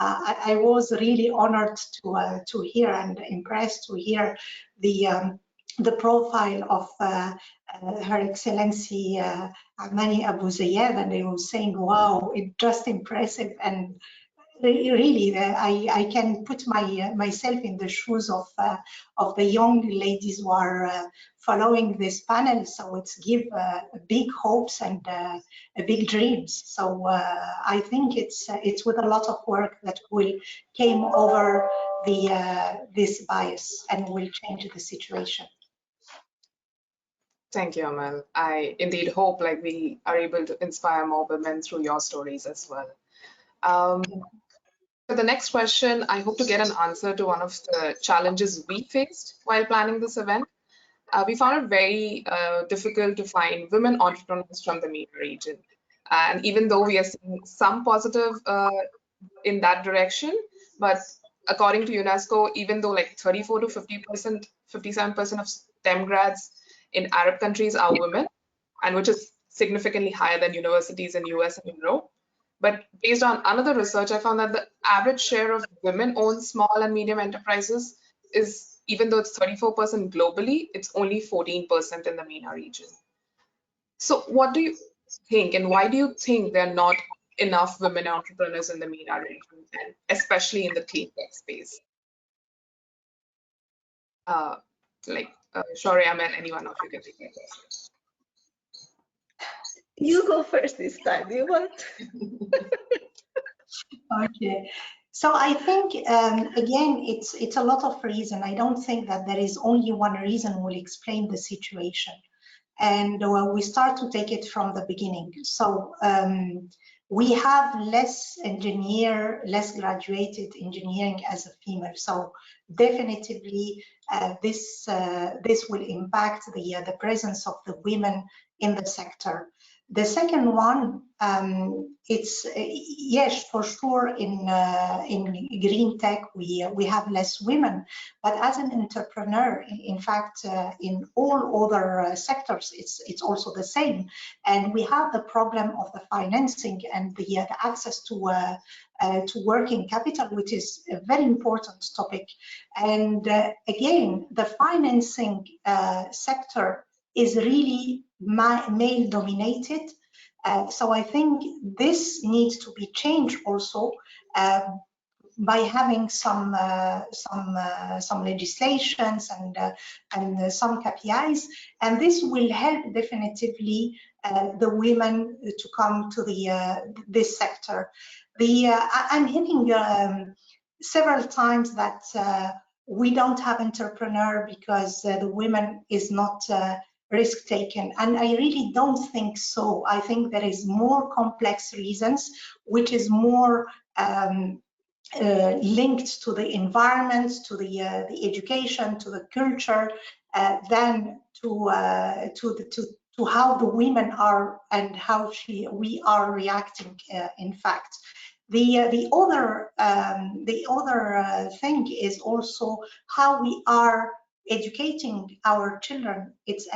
S7: I was really honored to hear and impressed to hear the profile of Her Excellency Amani Abu Zayed, and they were saying, wow, it's just impressive. And really, I can put myself in the shoes of the young ladies who are following this panel. So it's give big hopes and big dreams. So I think it's with a lot of work that will came over this bias and will change the situation.
S5: Thank you, Amal. I indeed hope like we are able to inspire more women through your stories as well. For the next question, I hope to get an answer to one of the challenges we faced while planning this event. We found it very difficult to find women entrepreneurs from the MENA region. And even though we are seeing some positive in that direction, but according to UNESCO, even though like 34 to 50%, 57% of STEM grads in Arab countries are women, and which is significantly higher than universities in US and Europe. But based on another research, I found that the average share of women-owned small and medium enterprises is, even though it's 34% globally, it's only 14% in the MENA region. So what do you think, and why do you think there are not enough women entrepreneurs in the MENA region, and especially in the clean tech space? Shawri, Amir, anyone of you can take that question.
S6: You go first this time. Do you want?
S7: Okay. So I think, again, it's a lot of reason. I don't think that there is only one reason will explain the situation. And we start to take it from the beginning. So we have less graduated engineering as a female. So definitively this will impact the presence of the women in the sector. The second one, it's yes, for sure. In green tech, we have less women, but as an entrepreneur, in fact, in all other sectors, it's also the same. And we have the problem of the financing and the access to working capital, which is a very important topic. And again, the financing sector is really male dominated. So I think this needs to be changed also by having some legislations and some KPIs, and this will help definitively the women to come to this sector. I'm hearing several times that we don't have entrepreneur because the women is not risk taken, and I really don't think so. I think there is more complex reasons, which is more linked to the environment, to the education, to the culture, than to how the women are and how we are reacting. In fact, the other thing is also how we are educating our children. It's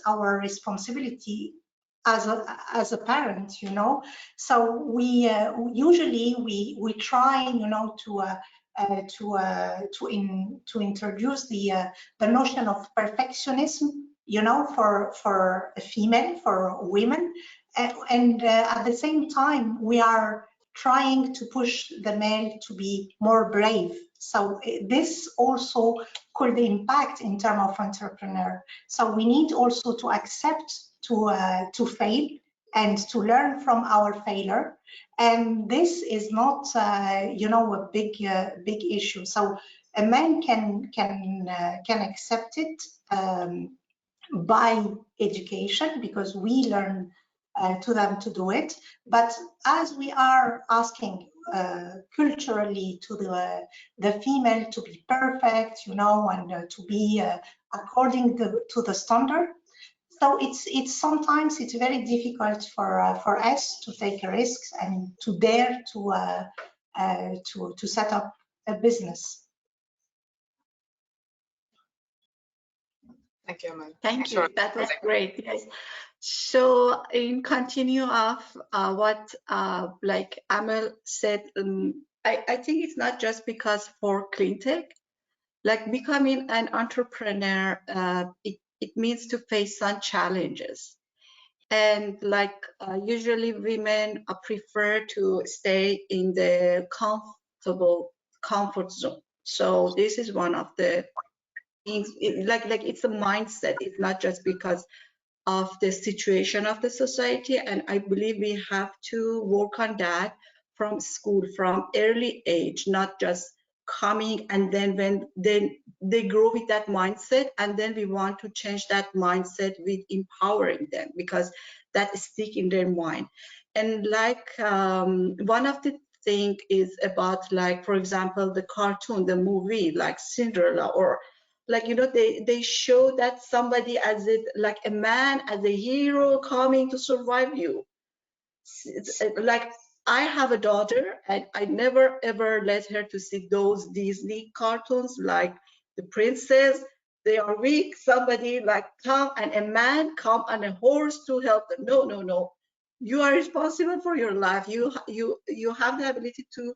S7: our responsibility as a parent, you know. So we usually we try, you know, to introduce the notion of perfectionism, you know, for a female, for women, and at the same time we are trying to push the male to be more brave. So this also could impact in terms of entrepreneur. So we need also to accept to fail and to learn from our failure. And this is not, you know, a big issue. So a man can accept it by education, because we learn to them to do it. But as we are asking culturally to the female to be perfect, you know, and to be according to the standard, so it's sometimes it's very difficult for us to take risks and to dare to set up a business.
S5: Thank you, Amal.
S6: Thank you. That was great. Yes. So in continue of what like Amal said, I think it's not just because for clean tech, like becoming an entrepreneur, it means to face some challenges. And like usually women prefer to stay in the comfort zone. So this is one of the things, like it's a mindset. It's not just because of the situation of the society. And I believe we have to work on that from school, from early age, not just coming and then when they grow with that mindset, and then we want to change that mindset with empowering them, because that stick in their mind. And like one of the thing is about, like, for example, the cartoon, the movie like Cinderella, or like, you know, they show that somebody as it, like a man as a hero coming to survive you. Like, I have a daughter and I never ever let her to see those Disney cartoons like the princess. They are weak, somebody like come and a man come on a horse to help them. No, no, no. You are responsible for your life. You have the ability to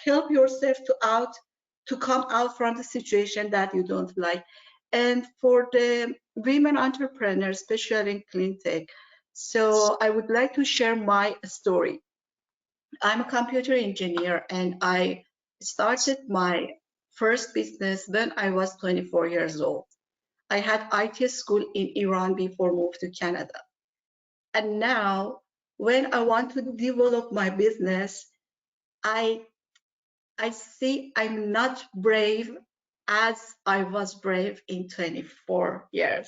S6: help yourself to come out from the situation that you don't like. And for the women entrepreneurs, especially in clean tech, so I would like to share my story. I'm a computer engineer and I started my first business when I was 24 years old. I had IT school in Iran before moved to Canada. And now when I want to develop my business, I see I'm not brave as I was brave in 24 years.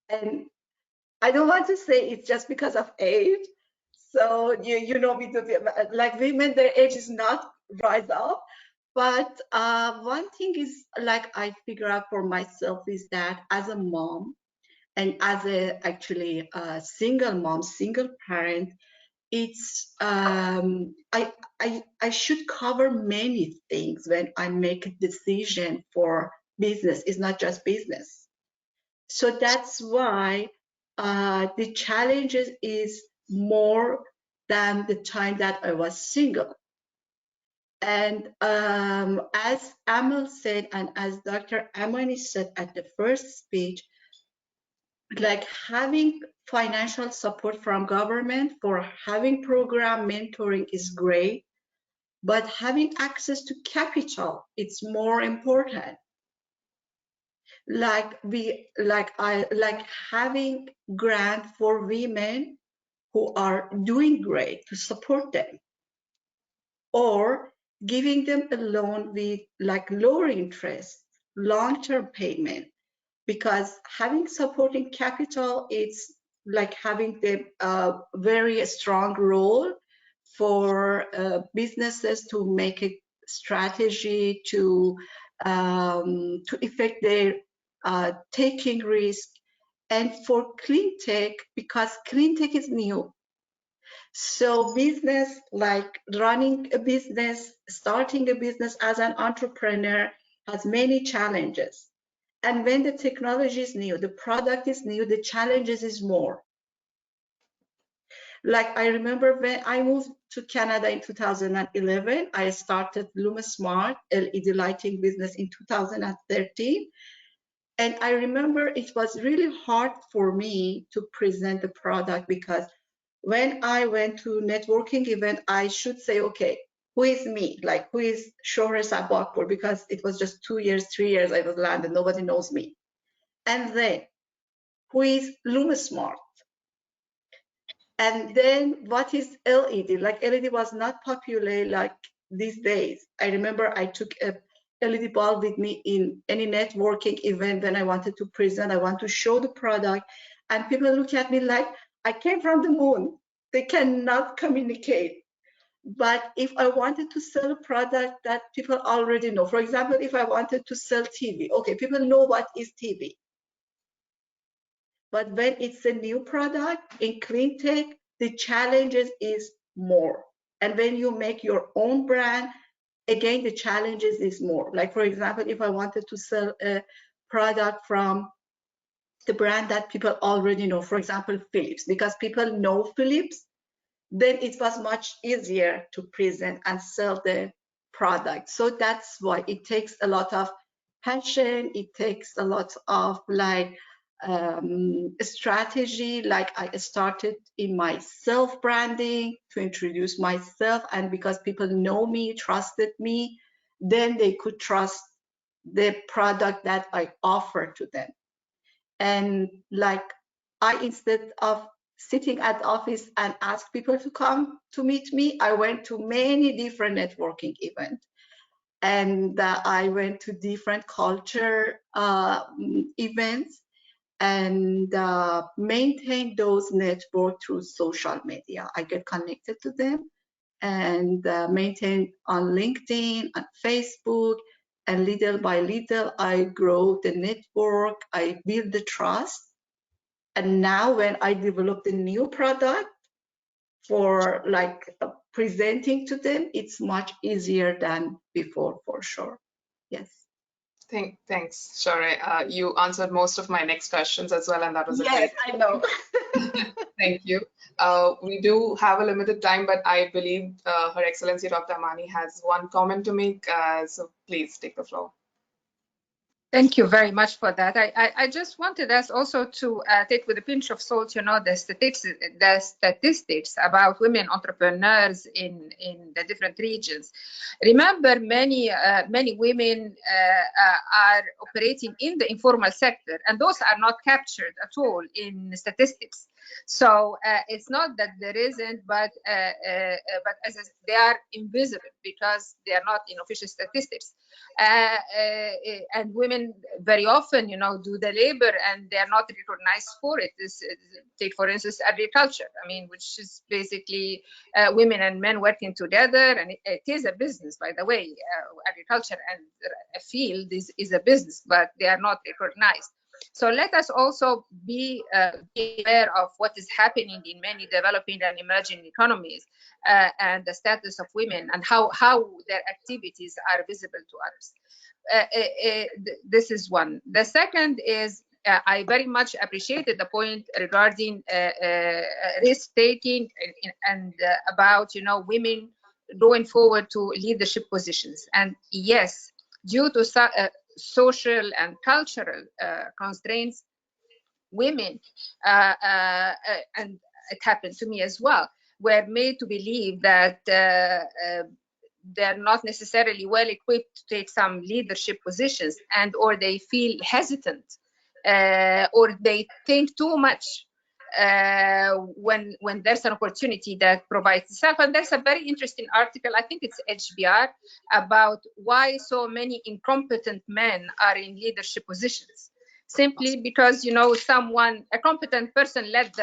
S6: And I don't want to say it's just because of age. So you know, we do, like women, their age is not rise up. But one thing is, like, I figure out for myself is that as a mom and as a actually a single mom, single parent, it's I should cover many things when I make a decision for business. It's not just business. So that's why the challenges is more than the time that I was single. And as Amal said, and as Dr. Amani said at the first speech, like having financial support from government for having program mentoring is great, but having access to capital, it's more important. Like having grant for women who are doing great to support them, or giving them a loan with like lower interest, long-term payment, because having supporting capital, it's like having the very strong role for businesses to make a strategy to affect their taking risk. And for clean tech, because clean tech is new, so business, like running a business, starting a business as an entrepreneur, has many challenges. And when the technology is new, the product is new, the challenges is more. Like I remember when I moved to Canada in 2011, I started LumaSmart LED lighting business in 2013. And I remember it was really hard for me to present the product, because when I went to networking event, I should say, okay, who is me? Like, who is Shawri Sabapur? Because it was just 2 years, 3 years I was landed, nobody knows me. And then, who is LumaSmart? And then, what is LED? Like, LED was not popular like these days. I remember I took a LED bulb with me in any networking event when I wanted to present, I want to show the product, and people look at me like, I came from the moon. They cannot communicate. But if I wanted to sell a product that people already know, for example, if I wanted to sell TV, okay, people know what is TV. But when it's a new product in clean tech, the challenges is more. And when you make your own brand, again, the challenges is more. Like, for example, if I wanted to sell a product from the brand that people already know, for example, Philips, because people know Philips, then it was much easier to present and sell the product. So that's why it takes a lot of passion. It takes a lot of like strategy, like I started in my self-branding to introduce myself, and because people know me, trusted me, then they could trust the product that I offer to them. And like instead of sitting at the office and ask people to come to meet me, I went to many different networking events. And I went to different culture events and maintain those networks through social media. I get connected to them and maintain on LinkedIn, on Facebook, and little by little, I grow the network, I build the trust. And now when I develop the new product for like presenting to them, it's much easier than before, for sure. Yes.
S5: Thanks, Shawri. You answered most of my next questions as well, and that was a great.
S6: Yes, I know.
S5: Thank you. We do have a limited time, but I believe Her Excellency Dr. Amani has one comment to make, so please take the floor.
S3: Thank you very much for that. I just wanted us also to take with a pinch of salt, you know, the statistics about women entrepreneurs in the different regions. Remember, many women are operating in the informal sector, and those are not captured at all in statistics. So it's not that there isn't, but as they are invisible because they are not in official statistics. And women very often, you know, do the labor and they are not recognized for it. Take, for instance, agriculture. I mean, which is basically women and men working together, and it is a business, by the way. Agriculture and a field is a business, but they are not recognized. So let us also be aware of what is happening in many developing and emerging economies and the status of women and how their activities are visible to others. This is one. The second is I very much appreciated the point regarding risk-taking and about, you know, women going forward to leadership positions. And yes, due to social and cultural constraints, women, and it happened to me as well, were made to believe that they're not necessarily well equipped to take some leadership positions, and or they feel hesitant or they think too much when there's an opportunity that provides itself. And there's a very interesting article, I think it's HBR, about why so many incompetent men are in leadership positions. Simply because, you know, a competent person let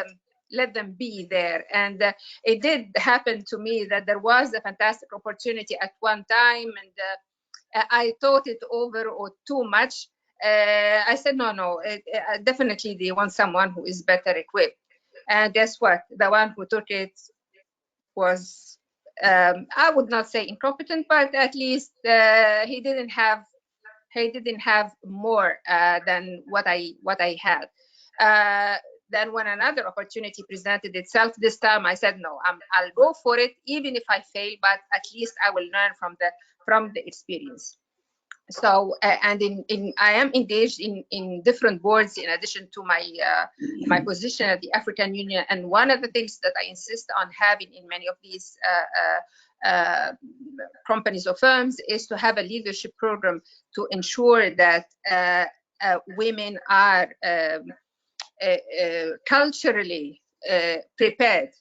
S3: them be there. And it did happen to me that there was a fantastic opportunity at one time, and I thought it over or too much. I said, no, definitely they want someone who is better equipped. And guess what? The one who took it was, I would not say incompetent, but at least he didn't have more than what I had. Then when another opportunity presented itself, this time I said, no, I'll go for it, even if I fail, but at least I will learn from the experience. So, and I am engaged in different boards in addition to my position at the African Union. And one of the things that I insist on having in many of these companies or firms is to have a leadership program to ensure that women are culturally prepared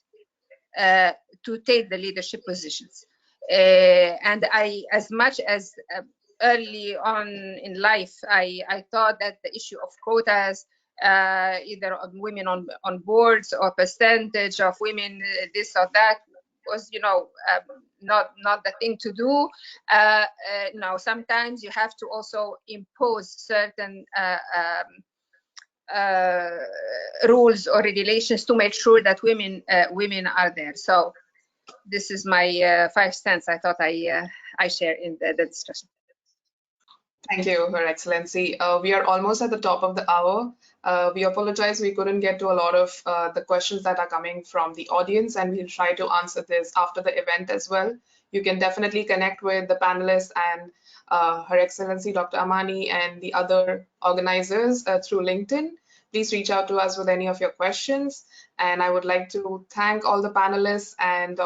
S3: to take the leadership positions. And I, as much as early on in life, I thought that the issue of quotas, either of women on boards or percentage of women, this or that, was, you know, not the thing to do. Now, sometimes you have to also impose certain rules or regulations to make sure that women are there. So this is my 5 cents I thought I share in the discussion.
S5: Thank you, Her Excellency. We are almost at the top of the hour. We apologize we couldn't get to a lot of the questions that are coming from the audience, and we'll try to answer this after the event as well. You can definitely connect with the panelists and Her Excellency Dr. Amani and the other organizers through LinkedIn. Please reach out to us with any of your questions. And I would like to thank all the panelists and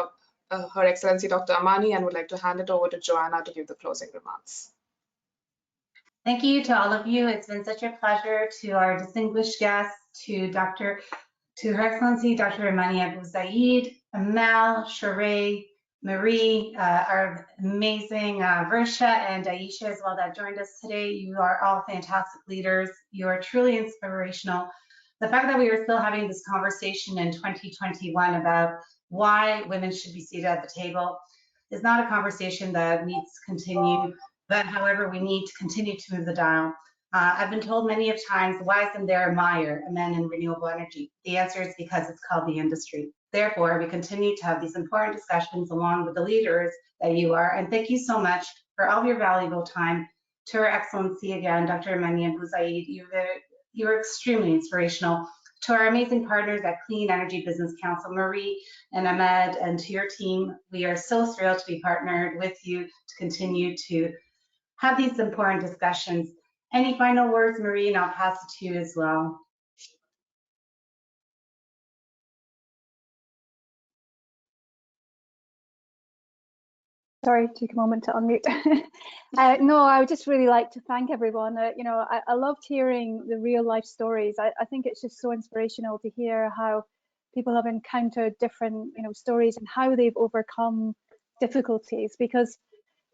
S5: Her Excellency Dr. Amani, and would like to hand it over to Joanna to give the closing remarks.
S1: Thank you to all of you. It's been such a pleasure, to our distinguished guests, to Her Excellency Dr. Amani Abuzaid, Amal, Shawri, Marie, our amazing Versha and Aisha as well that joined us today. You are all fantastic leaders. You are truly inspirational. The fact that we are still having this conversation in 2021 about why women should be seated at the table is not a conversation that needs to continue, but however, we need to continue to move the dial. I've been told many of times, why isn't there a Meyer, a men in renewable energy? The answer is because it's called the industry. Therefore, we continue to have these important discussions along with the leaders that you are. And thank you so much for all of your valuable time. To Her Excellency again, Dr. Amani Abuzaid, you're extremely inspirational. To our amazing partners at Clean Energy Business Council, Marie and Ahmed, and to your team, we are so thrilled to be partnered with you to continue to have these important discussions. Any final words, Marie, and I'll pass it to you as well.
S4: Sorry, take a moment to unmute. No, I would just really like to thank everyone. You know, I loved hearing the real life stories. I think it's just so inspirational to hear how people have encountered different, you know, stories and how they've overcome difficulties, because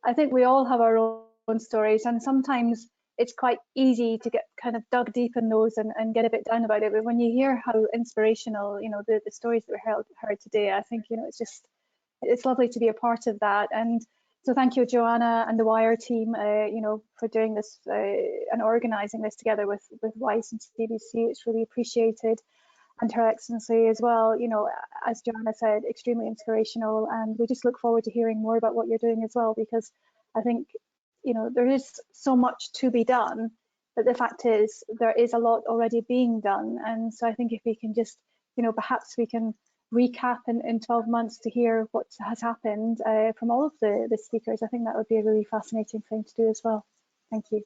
S4: I think we all have our own stories, and sometimes it's quite easy to get kind of dug deep in those and get a bit down about it. But when you hear how inspirational, you know, the stories that we heard today, I think, you know, it's lovely to be a part of that. And so thank you, Joanna and the WIRE team, you know, for doing this and organizing this together with WICE and CEBC. It's really appreciated. And Her Excellency as well, you know, as Joanna said, extremely inspirational. And we just look forward to hearing more about what you're doing as well, because I think, you know, there is so much to be done, but the fact is there is a lot already being done. And so I think if we can just, you know, perhaps we can recap in 12 months to hear what has happened from all of the speakers, I think that would be a really fascinating thing to do as well. Thank you.